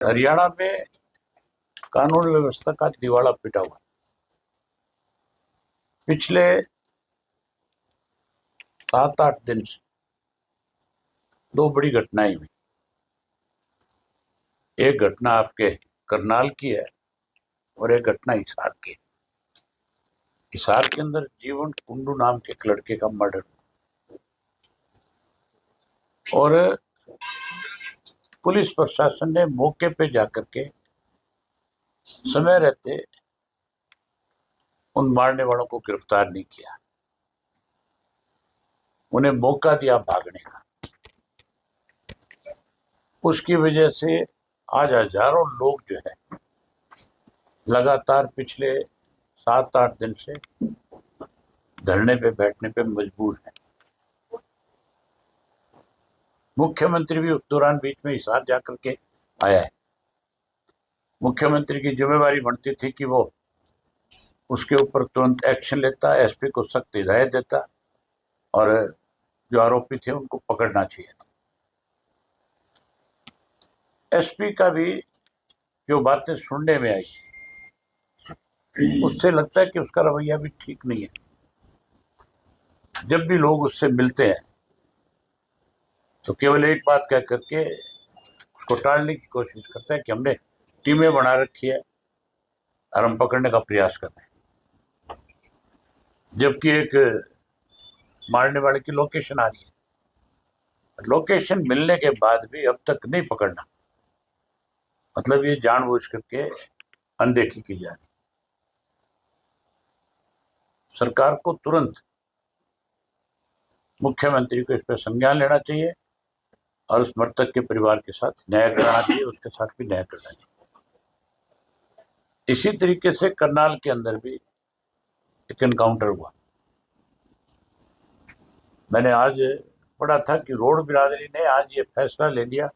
हरियाणा में कानून व्यवस्था का दिवाला पिटा हुआ। पिछले 7-8 दिन से दो बड़ी घटनाएं हुई। एक घटना आपके करनाल की है और एक घटना हिसार की है। हिसार के अंदर जीवन कुंडू नाम के एक लड़के का मर्डर और पुलिस प्रशासन ने मौके पे जाकर के समय रहते उन मारने वालों को गिरफ्तार नहीं किया, उन्हें मौका दिया भागने का। उसकी वजह से आज हजारों लोग जो है लगातार पिछले 7-8 दिन से धरने पे बैठने पे मजबूर हैं। मुख्यमंत्री भी उस दौरान बीच में हिसार जाकर के आया है। मुख्यमंत्री की जिम्मेवारी बनती थी कि वो उसके ऊपर तुरंत एक्शन लेता, एसपी को सख्त हिदायत देता और जो आरोपी थे उनको पकड़ना चाहिए था। एसपी का भी जो बातें सुनने में आई उससे लगता है कि उसका रवैया भी ठीक नहीं है। जब भी लोग उससे मिलते हैं तो केवल एक बात कह करके उसको टालने की कोशिश करता है कि हमने टीमें बना रखी है और हम पकड़ने का प्रयास कर रहे हैं, जबकि एक मारने वाले की लोकेशन आ रही है। लोकेशन मिलने के बाद भी अब तक नहीं पकड़ना, मतलब ये जानबूझ करके अनदेखी की जा रही। सरकार को तुरंत मुख्यमंत्री को इस पर संज्ञान लेना चाहिए और उस मृतक के परिवार के साथ न्याय कराना चाहिए, उसके साथ भी न्याय करना चाहिए। इसी तरीके से करनाल के अंदर भी एक एनकाउंटर हुआ। मैंने आज पढ़ा था कि रोड बिरादरी ने आज ये फैसला ले लिया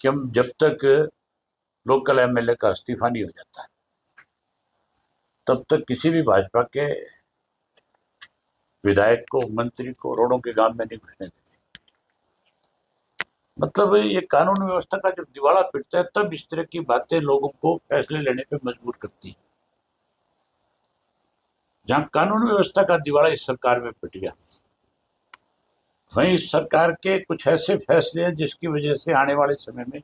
कि हम जब तक लोकल एमएलए का इस्तीफा नहीं हो जाता है तब तक किसी भी भाजपा के विधायक को, मंत्री को रोडों के गांव में नहीं घुसने देते। मतलब ये कानून व्यवस्था का जब दिवाला पिटता है तब इस तरह की बातें लोगों को फैसले लेने पे मजबूर करती है। जहां कानून व्यवस्था का दिवाला इस सरकार में पिट गया, वहीं इस सरकार के कुछ ऐसे फैसले हैं जिसकी वजह से आने वाले समय में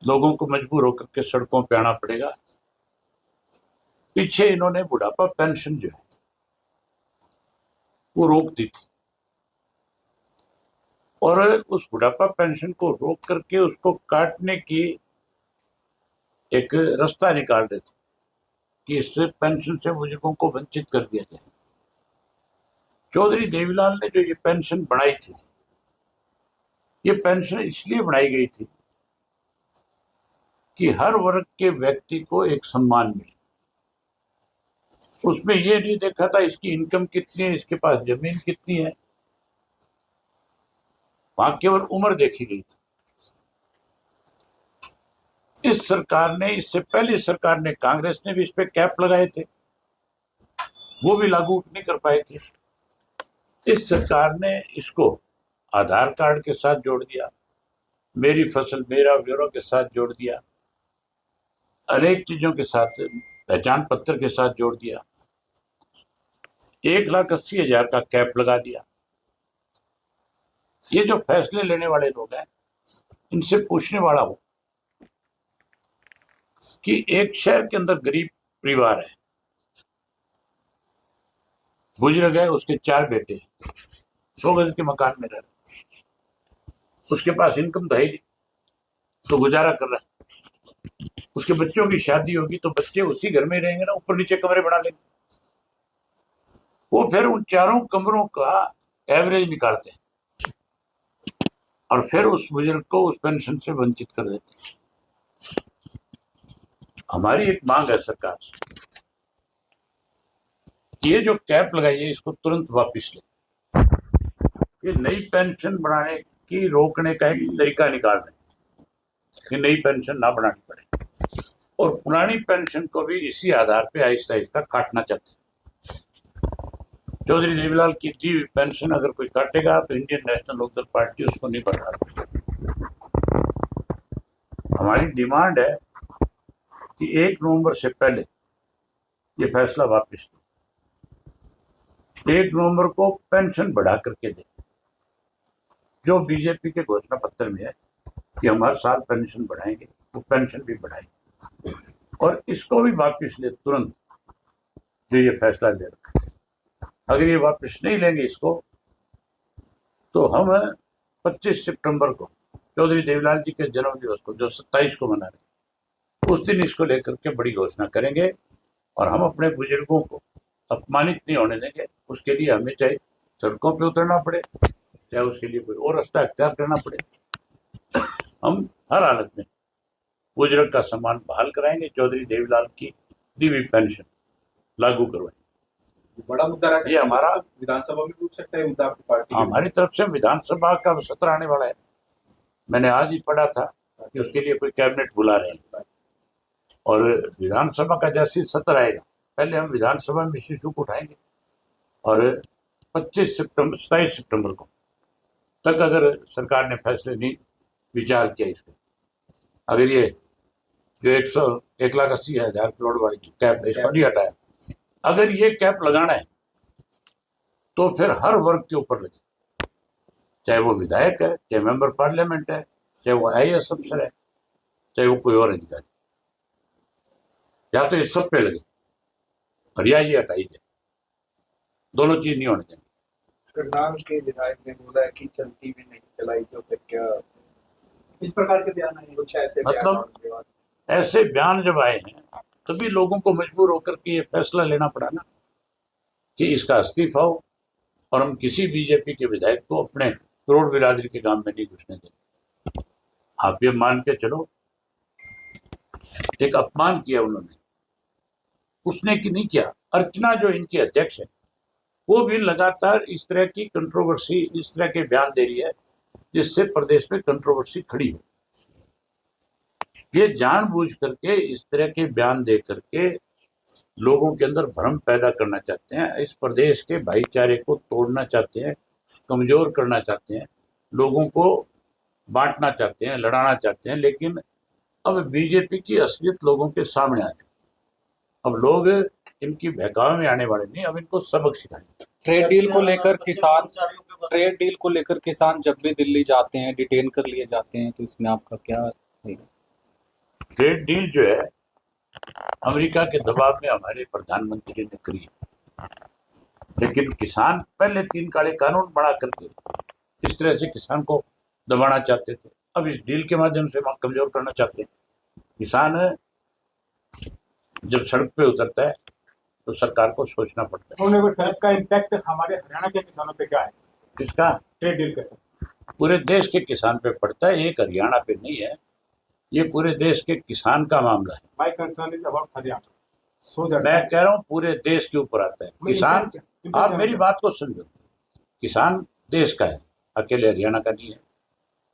लोगों को मजबूर होकर के सड़कों पे आना पड़ेगा। पीछे इन्होंने बुढ़ापा पेंशन जो है वो रोक दी थी और उस बुढ़ापा पेंशन को रोक करके उसको काटने की एक रास्ता निकाल रहे थे कि इससे पेंशन से बुजुर्गों को वंचित कर दिया जाए। चौधरी देवीलाल ने जो ये पेंशन बनाई थी, ये पेंशन इसलिए बनाई गई थी कि हर वर्ग के व्यक्ति को एक सम्मान मिले। उसमें ये नहीं देखा था इसकी इनकम कितनी है, इसके पास जमीन कितनी है, वहां केवल उम्र देखी गई थी। इस सरकार ने, इससे पहले सरकार ने, कांग्रेस ने भी इस पे कैप लगाए थे, वो भी लागू नहीं कर पाए थे। इस सरकार ने इसको आधार कार्ड के साथ जोड़ दिया, मेरी फसल मेरा ब्यूरो के साथ जोड़ दिया, अनेक चीजों के साथ, पहचान पत्र के साथ जोड़ दिया, 1,80,000 का कैप लगा दिया। ये जो फैसले लेने वाले लोग हैं इनसे पूछने वाला हो कि एक शहर के अंदर गरीब परिवार है, बुजुर्ग है, उसके 4 बेटे, 100 गज के मकान में रह रहे, उसके पास इनकम तो है नहीं तो गुजारा कर रहा है। उसके बच्चों की शादी होगी तो बच्चे उसी घर में रहेंगे ना, ऊपर नीचे कमरे बना लेंगे। वो फिर उन चारों कमरों का एवरेज निकालते हैं और फिर उस बुजुर्ग को उस पेंशन से वंचित कर देते हैं। हमारी एक मांग है सरकार से, ये जो कैप लगाई है इसको तुरंत वापस ले। ये नई पेंशन बनाने की रोकने का एक तरीका निकाल रहे हैं कि नई पेंशन ना बनानी पड़े और पुरानी पेंशन को भी इसी आधार पे आहिस्ता आहिस्ता काटना चाहते हैं। चौधरी देवीलाल की दी हुई पेंशन अगर कोई काटेगा तो इंडियन नेशनल लोकदल पार्टी उसको नहीं बढ़ा रही। हमारी डिमांड है कि 1 नवंबर से पहले ये फैसला वापस लो। 1 नवंबर को पेंशन बढ़ा करके दे, जो बीजेपी के घोषणा पत्र में है कि हम हर साल पेंशन बढ़ाएंगे, वो पेंशन भी बढ़ाएंगे। और इसको भी वापस ले तुरंत, जो ये फैसला ले रखा है। अगर ये वापस नहीं लेंगे इसको, तो हम 25 सितंबर को चौधरी देवीलाल जी के जन्म दिवस को, जो 27 को मना रहे हैं, उस दिन इसको लेकर के बड़ी घोषणा करेंगे। और हम अपने बुजुर्गों को अपमानित नहीं होने देंगे। उसके लिए हमें चाहे सड़कों पे उतरना पड़े, चाहे उसके लिए कोई और रास्ता अख्तियार करना पड़े, हम हर हालत में बुजुर्ग का सम्मान बहाल कराएंगे। चौधरी देवीलाल की दी हुई पेंशन लागू करवाएंगे। बड़ा मुद्दा रहा, ये हमारा विधानसभा में पूछ सकता है मुद्दा आपकी पार्टी? हमारी तरफ से विधानसभा का सत्र आने वाला है। मैंने आज ही पढ़ा था कि उसके लिए कोई कैबिनेट बुला रहे हैं, और विधानसभा का जैसे सत्र आएगा, पहले हम विधानसभा में इस इशू को उठाएंगे। और 27 सितंबर को तक अगर सरकार ने फैसले नहीं विचार किया इस पर, अगर ये जो 1,80,000 करोड़ वाली कैप है, इसको नहीं हटाया, अगर ये कैप लगाना है तो फिर हर वर्ग के ऊपर लगे, चाहे वो विधायक है, चाहे मेंबर पार्लियामेंट है, चाहे वो IAS अफसर है, चाहे वो कोई और अधिकारी, या तो ये सब पे लगे और या ये हटाई जाए। दोनों चीज नहीं होने चाहिए। करनाल के विधायक ने बोला है कि चलती भी नहीं चलाई, तो फिर क्या इस प्रकार के बयान आए? कुछ ऐसे मतलब ऐसे बयान जब आए हैं, तभी लोगों को मजबूर होकर के ये फैसला लेना पड़ा ना कि इसका इस्तीफा हो, और हम किसी बीजेपी के विधायक को अपने करोड़ बिरादरी के काम में नहीं घुसने देंगे। आप ये मान के चलो, एक अपमान किया उन्होंने, उसने कि नहीं किया। अर्चना जो इनके अध्यक्ष है, वो भी लगातार इस तरह की कंट्रोवर्सी, इस तरह के बयान दे रही है जिससे प्रदेश में कंट्रोवर्सी खड़ी हो। ये जानबूझ करके इस तरह के बयान दे करके लोगों के अंदर भ्रम पैदा करना चाहते हैं, इस प्रदेश के भाईचारे को तोड़ना चाहते हैं, कमजोर करना चाहते हैं, लोगों को बांटना चाहते हैं, लड़ाना चाहते हैं। लेकिन अब बीजेपी की असलियत लोगों के सामने आ गई। अब लोग इनकी बहकावे में आने वाले नहीं, अब इनको सबक सिखाएंगे। ट्रेड डील को लेकर किसान जब भी दिल्ली जाते हैं, डिटेन कर लिए जाते हैं, तो इसमें आपका क्या है? ट्रेड डील जो है, अमेरिका के दबाव में हमारे प्रधानमंत्री ने करी, लेकिन किसान पहले 3 काले कानून बना करके इस तरह से किसान को दबाना चाहते थे। अब इस डील के माध्यम से हम कमजोर करना चाहते हैं। किसान जब सड़क पे उतरता है तो सरकार को सोचना पड़ता है। इसका इम्पैक्ट हमारे हरियाणा के किसानों पे क्या है? किसका? ट्रेड डील का सर पूरे देश के किसान पे पड़ता है, एक हरियाणा पे नहीं है, ये पूरे देश के किसान का मामला है। My concern is about Haryana. मैं कह रहा हूँ पूरे देश के ऊपर आता है किसान। आप मेरी बात को समझो, किसान देश का है, अकेले हरियाणा का नहीं है।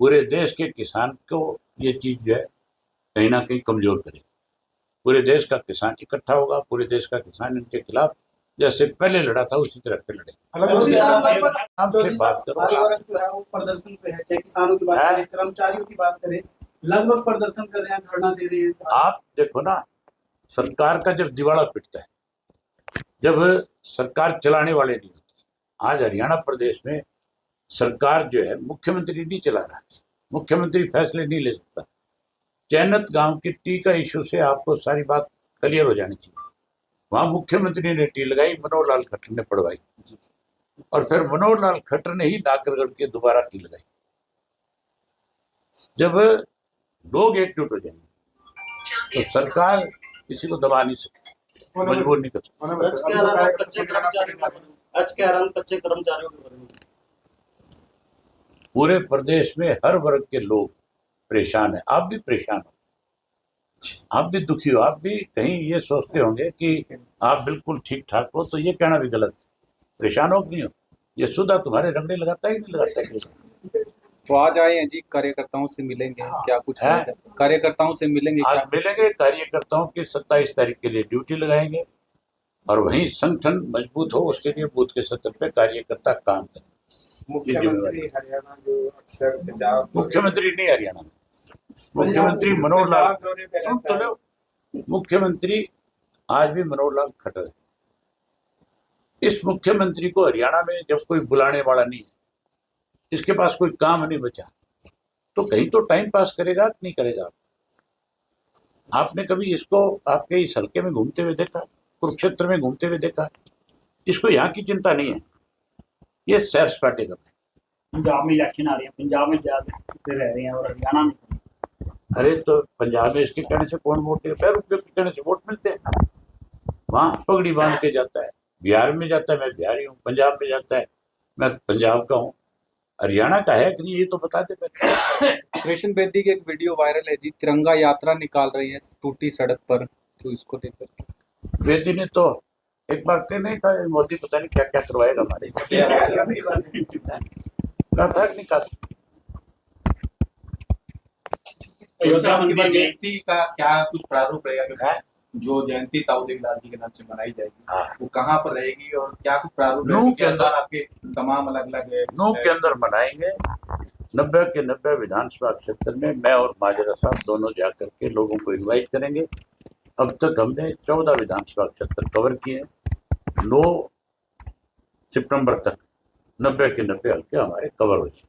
पूरे देश के किसान को ये चीज जो है कहीं ना कहीं कमजोर करेगी। पूरे देश का किसान इकट्ठा होगा, पूरे देश का किसान इनके खिलाफ जैसे पहले लड़ा था उसी तरह से लड़े। आपसे बात करो, प्रदर्शन पे है, चाहे किसानों की बात करें, कर्मचारियों की बात करें, लगभग प्रदर्शन कर रहे हैं, धरना दे रहे हैं। आप देखो ना, सरकार का जब दिवाला पिटता है, जब सरकार चलाने वाले नहीं होते। आज हरियाणा प्रदेश में सरकार जो है, मुख्यमंत्री नहीं चला रहा, मुख्यमंत्री फैसले नहीं ले सकता। चैनत गांव की टी का इशू से आपको सारी बात क्लियर हो जानी चाहिए। वहां मुख्यमंत्री ने टी लगाई, मनोहर लाल खट्टर ने पढ़वाई, और फिर मनोहर लाल खट्टर ने ही नाकरगढ़ के दोबारा टी लगाई। जब लोग एकजुट हो जाएंगे तो सरकार किसी को दबा नहीं सकती, मजबूर नहीं कर सकती। पूरे प्रदेश में हर वर्ग के लोग परेशान है। आप भी परेशान हो, आप भी दुखी हो, आप भी कहीं ये सोचते होंगे कि आप बिल्कुल ठीक ठाक हो, तो ये कहना भी गलत है। परेशान हो कि नहीं हो? ये सुधा तुम्हारे रगड़े लगाता ही नहीं लगाता है। तो आज आए हैं जी, कार्यकर्ताओं से मिलेंगे क्या? कुछ है? कार्यकर्ताओं से मिलेंगे आज क्या? मिलेंगे कार्यकर्ताओं की 27 तारीख के लिए ड्यूटी लगाएंगे, और वहीं संगठन मजबूत हो उसके लिए बूथ के स्तर पे कार्यकर्ता काम करें। मुख्यमंत्री हरियाणा जो अक्सर मुख्यमंत्री नहीं हरियाणा में, मुख्यमंत्री मनोहर लाल पंजाब दौरे पे सुन रहता तो है। लो, मुख्यमंत्री आज भी मनोहर लाल खट्टर है। इस मुख्यमंत्री को हरियाणा में जब कोई बुलाने वाला नहीं है, इसके पास कोई काम नहीं बचा, तो कहीं तो टाइम पास करेगा कि नहीं करेगा। आपने कभी इसको आपके इस हल्के में घूमते हुए देखा, कुरुक्षेत्र में घूमते हुए देखा? इसको यहाँ की चिंता नहीं है, ये सैर सपाटे कर रहे हैं। पंजाब में इलेक्शन आ रहे हैं, पंजाब में ज्यादा रह रहे हैं और हरियाणा में अरे तो पंजाब में इसके कहने से कौन वोट देगा? 5 रुपये के कहने से वोट मिलते हैं। वहाँ पगड़ी बांध के जाता है, बिहार में जाता है मैं बिहारी हूँ, पंजाब में जाता है मैं पंजाब का हूँ। हरियाणा का है कि नहीं ये तो बता दे पहले। कृष्ण बेदी की एक वीडियो वायरल है जी, तिरंगा यात्रा निकाल रही है टूटी सड़क पर, तो इसको लेकर बेदी ने तो एक बार के नहीं कहा मोदी पता नहीं क्या क्या करवाएगा हमारे, कहा था कि नहीं कहा था? अयोध्या आपकी बात मंदिर में जयंती का क्या कुछ प्रारूप रहेगा? क्योंकि है? जो जयंती ताऊदेव लाल जी के नाम से मनाई जाएगी, हाँ। वो कहाँ पर रहेगी और क्या कुछ प्रारूप नूह रहेगा? के अंदर। आपके तमाम अलग अलग नूह के अंदर मनाएंगे। 90 के 90 विधानसभा क्षेत्र में मैं और माजरा साहब दोनों जाकर के लोगों को इनवाइट करेंगे। अब तक हमने 14 विधानसभा क्षेत्र कवर किए। 9 सितंबर तक 90 के 90 हल्के हमारे कवर हो जाए।